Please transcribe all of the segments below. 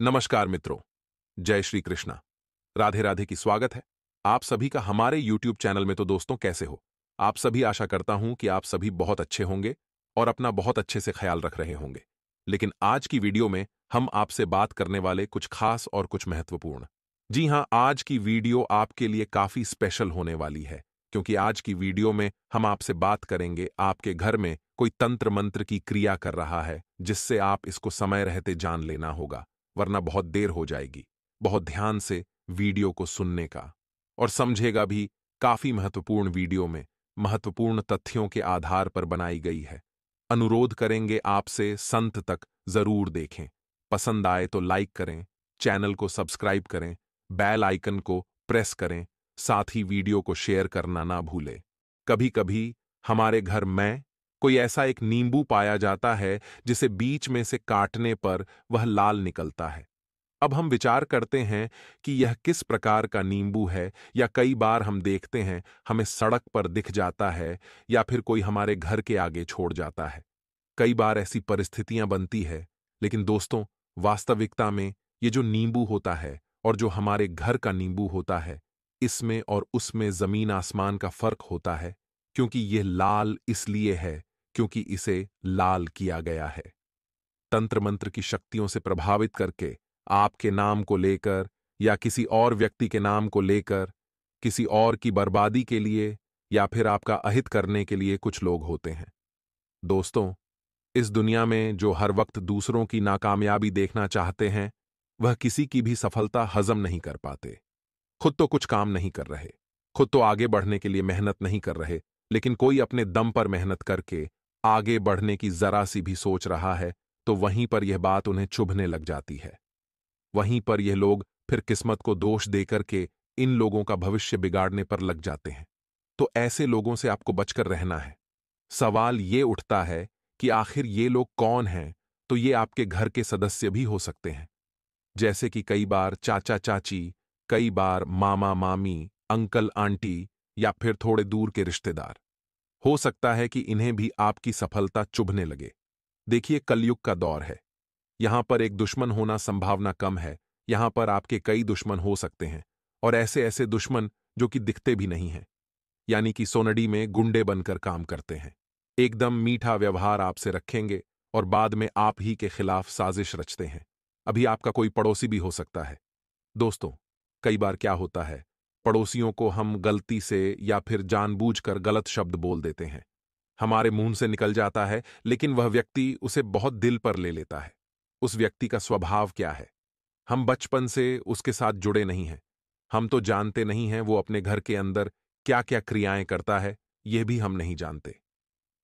नमस्कार मित्रों, जय श्री कृष्णा। राधे राधे की स्वागत है आप सभी का हमारे YouTube चैनल में। तो दोस्तों, कैसे हो आप सभी? आशा करता हूं कि आप सभी बहुत अच्छे होंगे और अपना बहुत अच्छे से ख्याल रख रहे होंगे। लेकिन आज की वीडियो में हम आपसे बात करने वाले कुछ खास और कुछ महत्वपूर्ण। जी हां, आज की वीडियो आपके लिए काफी स्पेशल होने वाली है, क्योंकि आज की वीडियो में हम आपसे बात करेंगे आपके घर में कोई तंत्र मंत्र की क्रिया कर रहा है, जिससे आप इसको समय रहते जान लेना होगा, वरना बहुत देर हो जाएगी। बहुत ध्यान से वीडियो को सुनने का और समझेगा भी। काफी महत्वपूर्ण वीडियो में महत्वपूर्ण तथ्यों के आधार पर बनाई गई है। अनुरोध करेंगे आपसे संत तक जरूर देखें। पसंद आए तो लाइक करें, चैनल को सब्सक्राइब करें, बेल आइकन को प्रेस करें, साथ ही वीडियो को शेयर करना ना भूलें। कभी कभी हमारे घर में कोई ऐसा एक नींबू पाया जाता है जिसे बीच में से काटने पर वह लाल निकलता है। अब हम विचार करते हैं कि यह किस प्रकार का नींबू है, या कई बार हम देखते हैं हमें सड़क पर दिख जाता है या फिर कोई हमारे घर के आगे छोड़ जाता है। कई बार ऐसी परिस्थितियां बनती है। लेकिन दोस्तों, वास्तविकता में ये जो नींबू होता है और जो हमारे घर का नींबू होता है, इसमें और उसमें जमीन आसमान का फर्क होता है। क्योंकि यह लाल इसलिए है क्योंकि इसे लाल किया गया है। तंत्र मंत्र की शक्तियों से प्रभावित करके आपके नाम को लेकर या किसी और व्यक्ति के नाम को लेकर किसी और की बर्बादी के लिए या फिर आपका अहित करने के लिए कुछ लोग होते हैं। दोस्तों, इस दुनिया में जो हर वक्त दूसरों की नाकामयाबी देखना चाहते हैं, वह किसी की भी सफलता हजम नहीं कर पाते। खुद तो कुछ काम नहीं कर रहे, खुद तो आगे बढ़ने के लिए मेहनत नहीं कर रहे, लेकिन कोई अपने दम पर मेहनत करके आगे बढ़ने की जरा सी भी सोच रहा है तो वहीं पर यह बात उन्हें चुभने लग जाती है। वहीं पर यह लोग फिर किस्मत को दोष देकर के इन लोगों का भविष्य बिगाड़ने पर लग जाते हैं। तो ऐसे लोगों से आपको बचकर रहना है। सवाल ये उठता है कि आखिर ये लोग कौन हैं? तो ये आपके घर के सदस्य भी हो सकते हैं, जैसे कि कई बार चाचा चाची, कई बार मामा मामी, अंकल आंटी, या फिर थोड़े दूर के रिश्तेदार। हो सकता है कि इन्हें भी आपकी सफलता चुभने लगे। देखिए, कलयुग का दौर है। यहां पर एक दुश्मन होना संभावना कम है। यहां पर आपके कई दुश्मन हो सकते हैं, और ऐसे ऐसे दुश्मन जो कि दिखते भी नहीं हैं, यानी कि सोनडी में गुंडे बनकर काम करते हैं। एकदम मीठा व्यवहार आपसे रखेंगे और बाद में आप ही के खिलाफ साजिश रचते हैं। अभी आपका कोई पड़ोसी भी हो सकता है। दोस्तों, कई बार क्या होता है, पड़ोसियों को हम गलती से या फिर जानबूझकर गलत शब्द बोल देते हैं। हमारे मुंह से निकल जाता है, लेकिन वह व्यक्ति उसे बहुत दिल पर ले लेता है। उस व्यक्ति का स्वभाव क्या है? हम बचपन से उसके साथ जुड़े नहीं हैं। हम तो जानते नहीं हैं वो अपने घर के अंदर क्या क्या क्रियाएं करता है, यह भी हम नहीं जानते।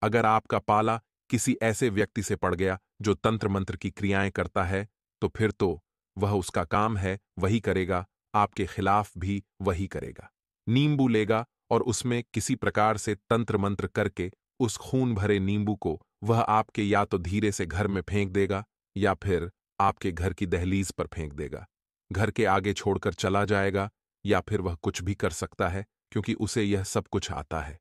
अगर आपका पाला किसी ऐसे व्यक्ति से पड़ गया जो तंत्र मंत्र की क्रियाएं करता है, तो फिर तो वह उसका काम है, वही करेगा, आपके खिलाफ भी वही करेगा। नींबू लेगा और उसमें किसी प्रकार से तंत्र मंत्र करके उस खून भरे नींबू को वह आपके या तो धीरे से घर में फेंक देगा या फिर आपके घर की दहलीज पर फेंक देगा। घर के आगे छोड़कर चला जाएगा, या फिर वह कुछ भी कर सकता है, क्योंकि उसे यह सब कुछ आता है।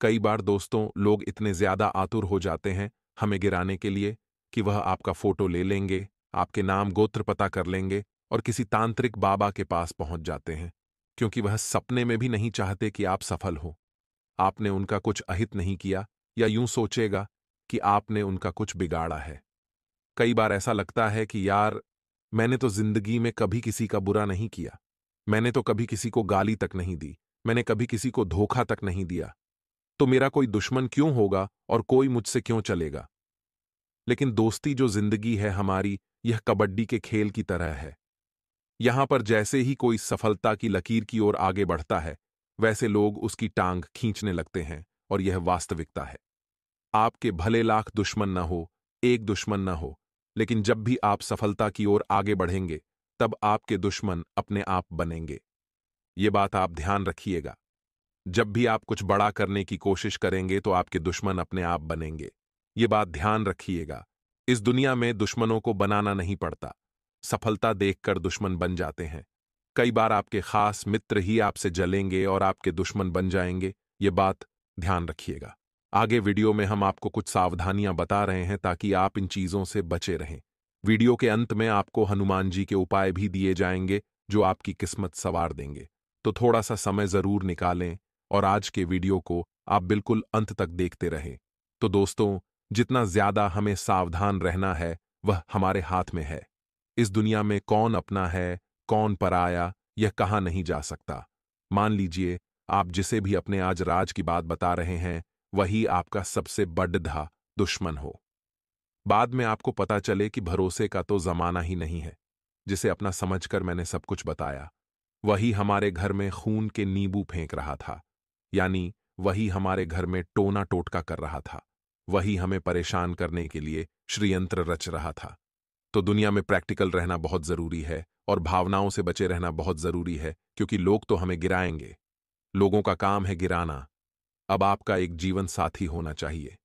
कई बार दोस्तों, लोग इतने ज्यादा आतुर हो जाते हैं हमें गिराने के लिए कि वह आपका फोटो ले लेंगे, आपके नाम गोत्र पता कर लेंगे और किसी तांत्रिक बाबा के पास पहुंच जाते हैं, क्योंकि वह सपने में भी नहीं चाहते कि आप सफल हो। आपने उनका कुछ अहित नहीं किया, या यूं सोचेगा कि आपने उनका कुछ बिगाड़ा है। कई बार ऐसा लगता है कि यार, मैंने तो जिंदगी में कभी किसी का बुरा नहीं किया, मैंने तो कभी किसी को गाली तक नहीं दी, मैंने कभी किसी को धोखा तक नहीं दिया, तो मेरा कोई दुश्मन क्यों होगा और कोई मुझसे क्यों चलेगा? लेकिन दोस्ती जो जिंदगी है हमारी, यह कबड्डी के खेल की तरह है। यहां पर जैसे ही कोई सफलता की लकीर की ओर आगे बढ़ता है, वैसे लोग उसकी टांग खींचने लगते हैं, और यह वास्तविकता है। आपके भले लाख दुश्मन न हो, एक दुश्मन न हो, लेकिन जब भी आप सफलता की ओर आगे बढ़ेंगे, तब आपके दुश्मन अपने आप बनेंगे। ये बात आप ध्यान रखिएगा। जब भी आप कुछ बड़ा करने की कोशिश करेंगे तो आपके दुश्मन अपने आप बनेंगे। ये बात ध्यान रखिएगा। इस दुनिया में दुश्मनों को बनाना नहीं पड़ता, सफलता देखकर दुश्मन बन जाते हैं। कई बार आपके खास मित्र ही आपसे जलेंगे और आपके दुश्मन बन जाएंगे। ये बात ध्यान रखिएगा। आगे वीडियो में हम आपको कुछ सावधानियां बता रहे हैं ताकि आप इन चीजों से बचे रहें। वीडियो के अंत में आपको हनुमान जी के उपाय भी दिए जाएंगे जो आपकी किस्मत संवार देंगे। तो थोड़ा सा समय जरूर निकालें और आज के वीडियो को आप बिल्कुल अंत तक देखते रहें। तो दोस्तों, जितना ज्यादा हमें सावधान रहना है वह हमारे हाथ में है। इस दुनिया में कौन अपना है, कौन पराया, यह कहा नहीं जा सकता। मान लीजिए आप जिसे भी अपने आज राज की बात बता रहे हैं वही आपका सबसे बड़ा दुश्मन हो। बाद में आपको पता चले कि भरोसे का तो जमाना ही नहीं है। जिसे अपना समझकर मैंने सब कुछ बताया वही हमारे घर में खून के नींबू फेंक रहा था। यानी वही हमारे घर में टोना टोटका कर रहा था। वही हमें परेशान करने के लिए षड्यंत्र रच रहा था। तो दुनिया में प्रैक्टिकल रहना बहुत जरूरी है और भावनाओं से बचे रहना बहुत जरूरी है, क्योंकि लोग तो हमें गिराएंगे। लोगों का काम है गिराना। अब आपका एक जीवन साथी होना चाहिए।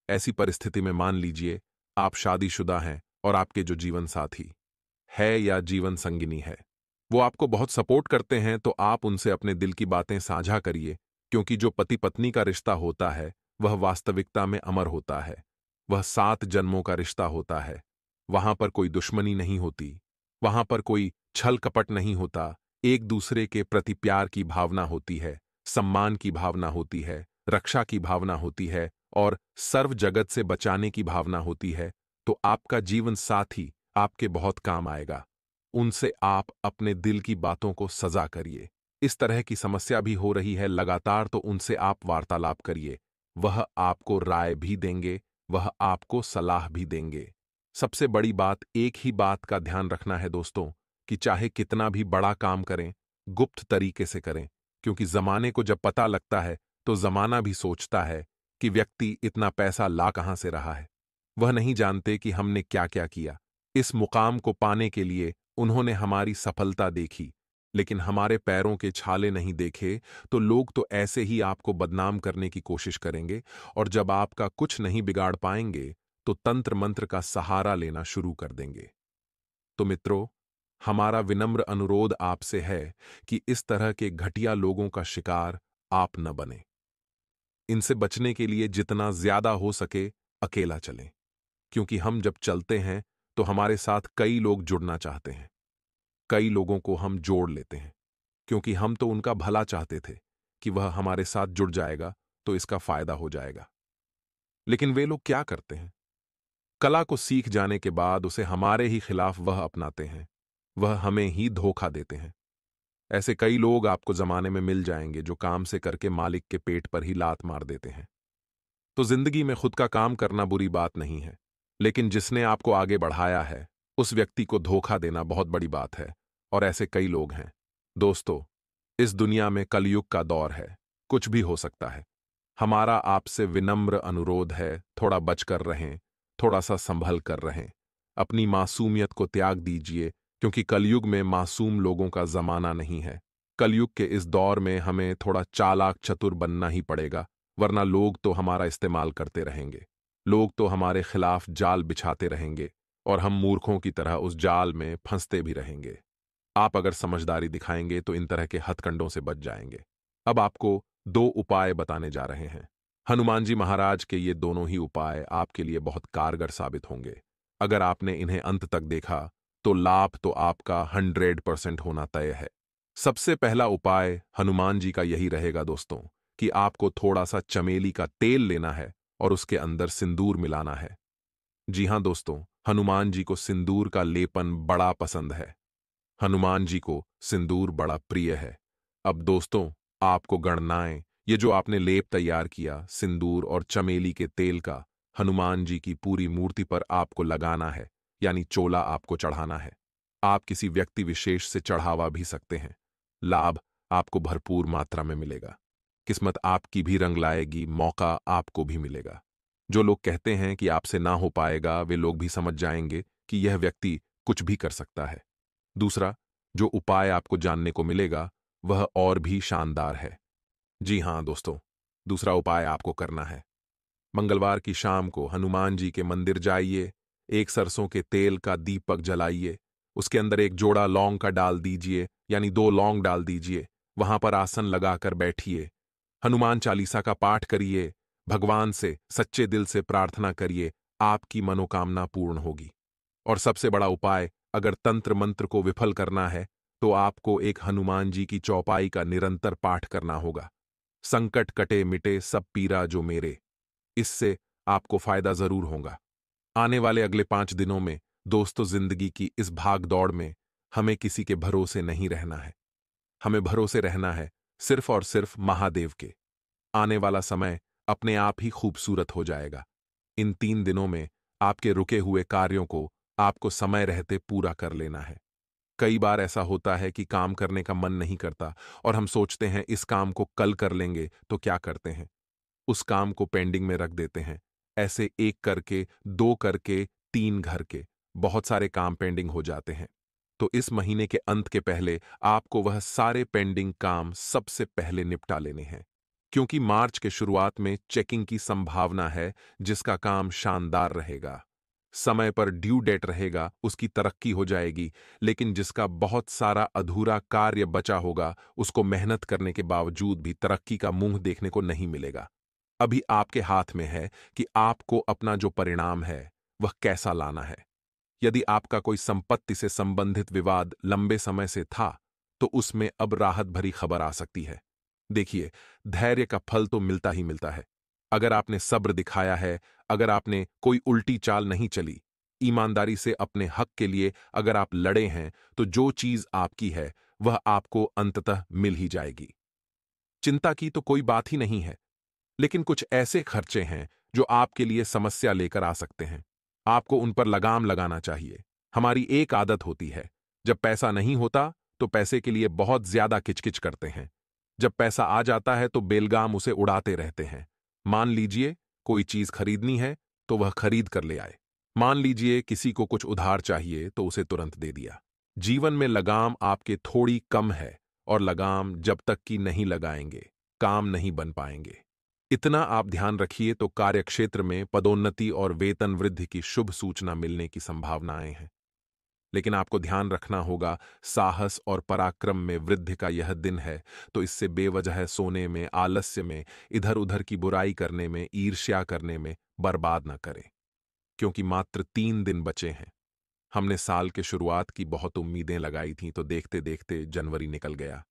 ऐसी परिस्थिति में मान लीजिए आप शादीशुदा हैं और आपके जो जीवन साथी है या जीवन संगिनी है वो आपको बहुत सपोर्ट करते हैं, तो आप उनसे अपने दिल की बातें साझा करिए। क्योंकि जो पति पत्नी का रिश्ता होता है वह वास्तविकता में अमर होता है। वह 7 जन्मों का रिश्ता होता है। वहां पर कोई दुश्मनी नहीं होती। वहां पर कोई छल कपट नहीं होता। एक दूसरे के प्रति प्यार की भावना होती है, सम्मान की भावना होती है, रक्षा की भावना होती है और सर्व जगत से बचाने की भावना होती है। तो आपका जीवन साथी आपके बहुत काम आएगा। उनसे आप अपने दिल की बातों को सजा करिए। इस तरह की समस्या भी हो रही है लगातार, तो उनसे आप वार्तालाप करिए। वह आपको राय भी देंगे, वह आपको सलाह भी देंगे। सबसे बड़ी बात, एक ही बात का ध्यान रखना है दोस्तों, कि चाहे कितना भी बड़ा काम करें, गुप्त तरीके से करें। क्योंकि जमाने को जब पता लगता है तो जमाना भी सोचता है कि व्यक्ति इतना पैसा ला कहां से रहा है। वह नहीं जानते कि हमने क्या क्या किया। इस मुकाम को पाने के लिए उन्होंने हमारी सफलता देखी, लेकिन हमारे पैरों के छाले नहीं देखे। तो लोग तो ऐसे ही आपको बदनाम करने की कोशिश करेंगे, और जब आपका कुछ नहीं बिगाड़ पाएंगे तो तंत्र मंत्र का सहारा लेना शुरू कर देंगे। तो मित्रों, हमारा विनम्र अनुरोध आपसे है कि इस तरह के घटिया लोगों का शिकार आप न बने। इनसे बचने के लिए जितना ज्यादा हो सके अकेला चलें। क्योंकि हम जब चलते हैं तो हमारे साथ कई लोग जुड़ना चाहते हैं। कई लोगों को हम जोड़ लेते हैं, क्योंकि हम तो उनका भला चाहते थे कि वह हमारे साथ जुड़ जाएगा तो इसका फायदा हो जाएगा। लेकिन वे लोग क्या करते हैं? कला को सीख जाने के बाद उसे हमारे ही खिलाफ वह अपनाते हैं। वह हमें ही धोखा देते हैं। ऐसे कई लोग आपको जमाने में मिल जाएंगे जो काम से करके मालिक के पेट पर ही लात मार देते हैं। तो जिंदगी में खुद का काम करना बुरी बात नहीं है, लेकिन जिसने आपको आगे बढ़ाया है उस व्यक्ति को धोखा देना बहुत बड़ी बात है। और ऐसे कई लोग हैं। दोस्तों, इस दुनिया में कलयुग का दौर है, कुछ भी हो सकता है। हमारा आपसे विनम्र अनुरोध है, थोड़ा बचकर रहें, थोड़ा सा संभल कर रहें। अपनी मासूमियत को त्याग दीजिए, क्योंकि कलयुग में मासूम लोगों का जमाना नहीं है। कलयुग के इस दौर में हमें थोड़ा चालाक चतुर बनना ही पड़ेगा, वरना लोग तो हमारा इस्तेमाल करते रहेंगे। लोग तो हमारे खिलाफ जाल बिछाते रहेंगे और हम मूर्खों की तरह उस जाल में फंसते भी रहेंगे। आप अगर समझदारी दिखाएंगे तो इन तरह के हथकंडों से बच जाएंगे। अब आपको 2 उपाय बताने जा रहे हैं। हनुमान जी महाराज के ये दोनों ही उपाय आपके लिए बहुत कारगर साबित होंगे। अगर आपने इन्हें अंत तक देखा तो लाभ तो आपका 100% होना तय है। सबसे पहला उपाय हनुमान जी का यही रहेगा दोस्तों, कि आपको थोड़ा सा चमेली का तेल लेना है और उसके अंदर सिंदूर मिलाना है। जी हां दोस्तों, हनुमान जी को सिंदूर का लेपन बड़ा पसंद है। हनुमान जी को सिंदूर बड़ा प्रिय है। अब दोस्तों, आपको गणनाएं, ये जो आपने लेप तैयार किया सिंदूर और चमेली के तेल का, हनुमान जी की पूरी मूर्ति पर आपको लगाना है, यानी चोला आपको चढ़ाना है। आप किसी व्यक्ति विशेष से चढ़ावा भी सकते हैं। लाभ आपको भरपूर मात्रा में मिलेगा। किस्मत आपकी भी रंग लाएगी, मौका आपको भी मिलेगा। जो लोग कहते हैं कि आपसे ना हो पाएगा, वे लोग भी समझ जाएंगे कि यह व्यक्ति कुछ भी कर सकता है। दूसरा जो उपाय आपको जानने को मिलेगा वह और भी शानदार है। जी हां दोस्तों, दूसरा उपाय आपको करना है। मंगलवार की शाम को हनुमान जी के मंदिर जाइए, एक सरसों के तेल का दीपक जलाइए, उसके अंदर एक जोड़ा लौंग का डाल दीजिए, यानी 2 लौंग डाल दीजिए। वहां पर आसन लगाकर बैठिए, हनुमान चालीसा का पाठ करिए, भगवान से सच्चे दिल से प्रार्थना करिए, आपकी मनोकामना पूर्ण होगी। और सबसे बड़ा उपाय, अगर तंत्र मंत्र को विफल करना है तो आपको एक हनुमान जी की चौपाई का निरंतर पाठ करना होगा। संकट कटे मिटे सब पीरा जो मेरे। इससे आपको फायदा जरूर होगा। आने वाले अगले 5 दिनों में दोस्तों, जिंदगी की इस भाग दौड़ में हमें किसी के भरोसे नहीं रहना है। हमें भरोसे रहना है सिर्फ और सिर्फ महादेव के। आने वाला समय अपने आप ही खूबसूरत हो जाएगा। इन 3 दिनों में आपके रुके हुए कार्यों को आपको समय रहते पूरा कर लेना है। कई बार ऐसा होता है कि काम करने का मन नहीं करता और हम सोचते हैं इस काम को कल कर लेंगे, तो क्या करते हैं, उस काम को पेंडिंग में रख देते हैं। ऐसे 1 करके, 2 करके, 3 घर के बहुत सारे काम पेंडिंग हो जाते हैं। तो इस महीने के अंत के पहले आपको वह सारे पेंडिंग काम सबसे पहले निपटा लेने हैं, क्योंकि मार्च के शुरुआत में चेकिंग की संभावना है, जिसका काम शानदार रहेगा। समय पर ड्यू डेट रहेगा, उसकी तरक्की हो जाएगी, लेकिन जिसका बहुत सारा अधूरा कार्य बचा होगा, उसको मेहनत करने के बावजूद भी तरक्की का मुंह देखने को नहीं मिलेगा। अभी आपके हाथ में है कि आपको अपना जो परिणाम है वह कैसा लाना है। यदि आपका कोई संपत्ति से संबंधित विवाद लंबे समय से था, तो उसमें अब राहत भरी खबर आ सकती है। देखिए, धैर्य का फल तो मिलता ही मिलता है। अगर आपने सब्र दिखाया है, अगर आपने कोई उल्टी चाल नहीं चली, ईमानदारी से अपने हक के लिए अगर आप लड़े हैं, तो जो चीज आपकी है वह आपको अंततः मिल ही जाएगी। चिंता की तो कोई बात ही नहीं है, लेकिन कुछ ऐसे खर्चे हैं जो आपके लिए समस्या लेकर आ सकते हैं। आपको उन पर लगाम लगाना चाहिए। हमारी एक आदत होती है, जब पैसा नहीं होता तो पैसे के लिए बहुत ज्यादा किचकिच करते हैं। जब पैसा आ जाता है तो बेलगाम उसे उड़ाते रहते हैं। मान लीजिए कोई चीज खरीदनी है तो वह खरीद कर ले आए। मान लीजिए किसी को कुछ उधार चाहिए तो उसे तुरंत दे दिया। जीवन में लगाम आपके थोड़ी कम है, और लगाम जब तक कि नहीं लगाएंगे, काम नहीं बन पाएंगे। इतना आप ध्यान रखिए तो कार्यक्षेत्र में पदोन्नति और वेतन वृद्धि की शुभ सूचना मिलने की संभावनाएं हैं। लेकिन आपको ध्यान रखना होगा, साहस और पराक्रम में वृद्धि का यह दिन है, तो इससे बेवजह सोने में, आलस्य में, इधर उधर की बुराई करने में, ईर्ष्या करने में बर्बाद न करें, क्योंकि मात्र 3 दिन बचे हैं। हमने साल के शुरुआत की बहुत उम्मीदें लगाई थीं, तो देखते देखते जनवरी निकल गया।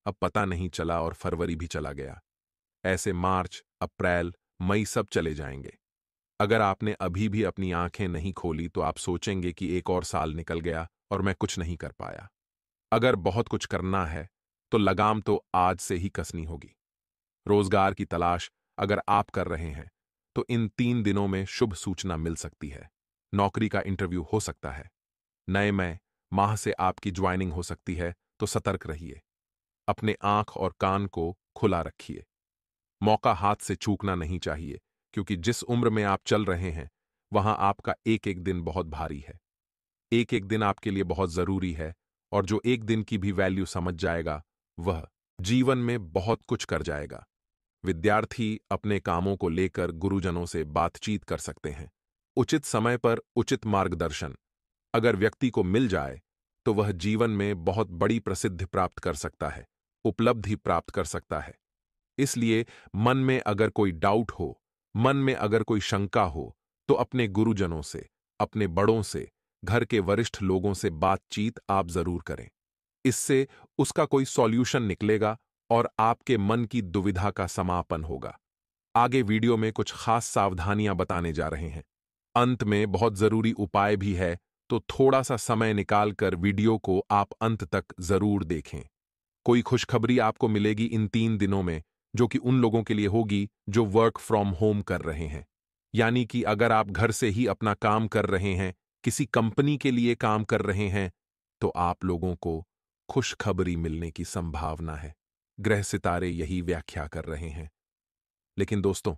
अब पता नहीं चला और फरवरी भी चला गया। ऐसे मार्च, अप्रैल, मई सब चले जाएंगे। अगर आपने अभी भी अपनी आंखें नहीं खोली तो आप सोचेंगे कि एक और साल निकल गया और मैं कुछ नहीं कर पाया। अगर बहुत कुछ करना है तो लगाम तो आज से ही कसनी होगी। रोजगार की तलाश अगर आप कर रहे हैं तो इन 3 दिनों में शुभ सूचना मिल सकती है। नौकरी का इंटरव्यू हो सकता है। नए माह से आपकी ज्वाइनिंग हो सकती है, तो सतर्क रहिए। अपने आंख और कान को खुला रखिए। मौका हाथ से चूकना नहीं चाहिए, क्योंकि जिस उम्र में आप चल रहे हैं वहां आपका एक एक दिन बहुत भारी है। एक एक दिन आपके लिए बहुत जरूरी है, और जो एक दिन की भी वैल्यू समझ जाएगा वह जीवन में बहुत कुछ कर जाएगा। विद्यार्थी अपने कामों को लेकर गुरुजनों से बातचीत कर सकते हैं। उचित समय पर उचित मार्गदर्शन अगर व्यक्ति को मिल जाए तो वह जीवन में बहुत बड़ी प्रसिद्धि प्राप्त कर सकता है, उपलब्धि प्राप्त कर सकता है। इसलिए मन में अगर कोई डाउट हो, मन में अगर कोई शंका हो, तो अपने गुरुजनों से, अपने बड़ों से, घर के वरिष्ठ लोगों से बातचीत आप जरूर करें। इससे उसका कोई सॉल्यूशन निकलेगा और आपके मन की दुविधा का समापन होगा। आगे वीडियो में कुछ खास सावधानियां बताने जा रहे हैं। अंत में बहुत जरूरी उपाय भी है, तो थोड़ा सा समय निकालकर वीडियो को आप अंत तक जरूर देखें। कोई खुशखबरी आपको मिलेगी इन 3 दिनों में, जो कि उन लोगों के लिए होगी जो वर्क फ्रॉम होम कर रहे हैं। यानी कि अगर आप घर से ही अपना काम कर रहे हैं, किसी कंपनी के लिए काम कर रहे हैं, तो आप लोगों को खुशखबरी मिलने की संभावना है। ग्रह सितारे यही व्याख्या कर रहे हैं। लेकिन दोस्तों,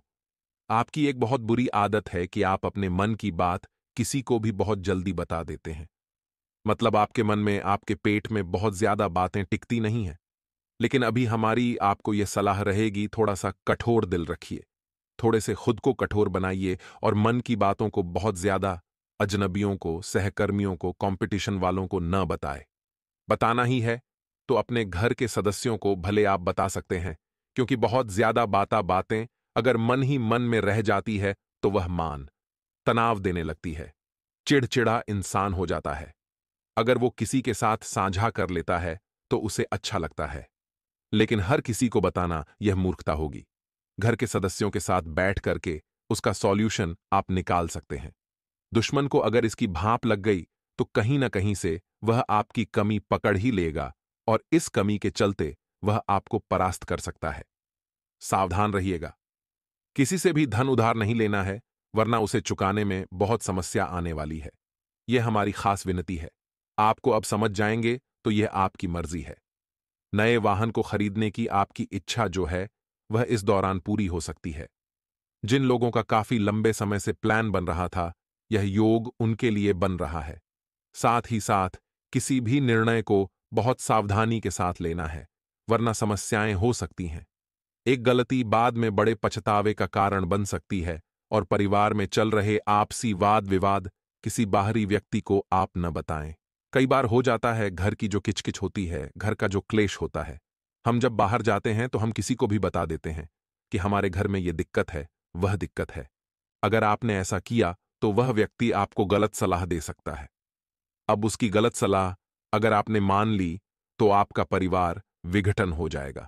आपकी एक बहुत बुरी आदत है कि आप अपने मन की बात किसी को भी बहुत जल्दी बता देते हैं। मतलब आपके मन में, आपके पेट में बहुत ज्यादा बातें टिकती नहीं हैं। लेकिन अभी हमारी आपको यह सलाह रहेगी, थोड़ा सा कठोर दिल रखिए। थोड़े से खुद को कठोर बनाइए और मन की बातों को बहुत ज्यादा अजनबियों को, सहकर्मियों को, कंपटीशन वालों को न बताए। बताना ही है तो अपने घर के सदस्यों को भले आप बता सकते हैं, क्योंकि बहुत ज्यादा बातें अगर मन ही मन में रह जाती है तो वह तनाव देने लगती है। चिड़चिड़ा इंसान हो जाता है। अगर वो किसी के साथ साझा कर लेता है तो उसे अच्छा लगता है, लेकिन हर किसी को बताना यह मूर्खता होगी। घर के सदस्यों के साथ बैठ करके उसका सॉल्यूशन आप निकाल सकते हैं। दुश्मन को अगर इसकी भाप लग गई तो कहीं ना कहीं से वह आपकी कमी पकड़ ही लेगा और इस कमी के चलते वह आपको परास्त कर सकता है। सावधान रहिएगा। किसी से भी धन उधार नहीं लेना है, वरना उसे चुकाने में बहुत समस्या आने वाली है। यह हमारी खास विनती है। आपको अब समझ जाएंगे तो यह आपकी मर्जी है। नए वाहन को खरीदने की आपकी इच्छा जो है वह इस दौरान पूरी हो सकती है। जिन लोगों का काफी लंबे समय से प्लान बन रहा था, यह योग उनके लिए बन रहा है। साथ ही साथ किसी भी निर्णय को बहुत सावधानी के साथ लेना है, वरना समस्याएं हो सकती हैं। एक गलती बाद में बड़े पछतावे का कारण बन सकती है और परिवार में चल रहे आपसी वाद विवाद किसी बाहरी व्यक्ति को आप न बताएं। कई बार हो जाता है, घर की जो किचकिच होती है, घर का जो क्लेश होता है, हम जब बाहर जाते हैं तो हम किसी को भी बता देते हैं कि हमारे घर में यह दिक्कत है, वह दिक्कत है। अगर आपने ऐसा किया तो वह व्यक्ति आपको गलत सलाह दे सकता है। अब उसकी गलत सलाह अगर आपने मान ली तो आपका परिवार विघटन हो जाएगा।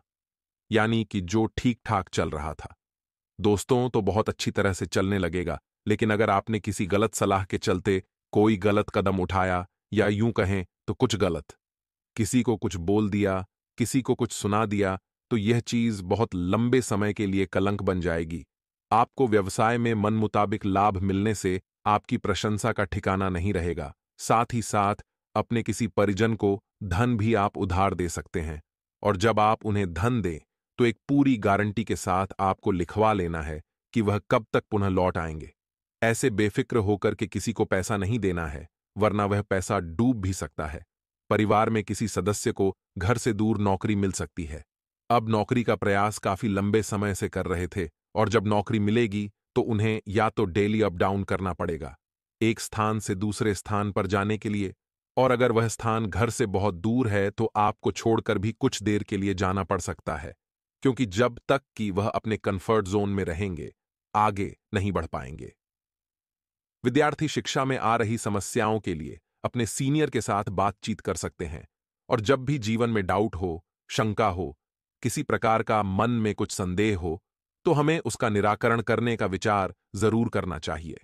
यानी कि जो ठीक ठाक चल रहा था, दोस्तों तो बहुत अच्छी तरह से चलने लगेगा, लेकिन अगर आपने किसी गलत सलाह के चलते कोई गलत कदम उठाया या यूं कहें तो कुछ गलत, किसी को कुछ बोल दिया, किसी को कुछ सुना दिया, तो यह चीज बहुत लंबे समय के लिए कलंक बन जाएगी। आपको व्यवसाय में मन मुताबिक लाभ मिलने से आपकी प्रशंसा का ठिकाना नहीं रहेगा। साथ ही साथ अपने किसी परिजन को धन भी आप उधार दे सकते हैं, और जब आप उन्हें धन दें तो एक पूरी गारंटी के साथ आपको लिखवा लेना है कि वह कब तक पुनः लौट आएंगे। ऐसे बेफिक्र होकर के किसी को पैसा नहीं देना है, वरना वह पैसा डूब भी सकता है। परिवार में किसी सदस्य को घर से दूर नौकरी मिल सकती है। अब नौकरी का प्रयास काफी लंबे समय से कर रहे थे, और जब नौकरी मिलेगी तो उन्हें या तो डेली अप डाउन करना पड़ेगा एक स्थान से दूसरे स्थान पर जाने के लिए, और अगर वह स्थान घर से बहुत दूर है तो आपको छोड़कर भी कुछ देर के लिए जाना पड़ सकता है, क्योंकि जब तक कि वह अपने कंफर्ट जोन में रहेंगे, आगे नहीं बढ़ पाएंगे। विद्यार्थी शिक्षा में आ रही समस्याओं के लिए अपने सीनियर के साथ बातचीत कर सकते हैं, और जब भी जीवन में डाउट हो, शंका हो, किसी प्रकार का मन में कुछ संदेह हो, तो हमें उसका निराकरण करने का विचार जरूर करना चाहिए।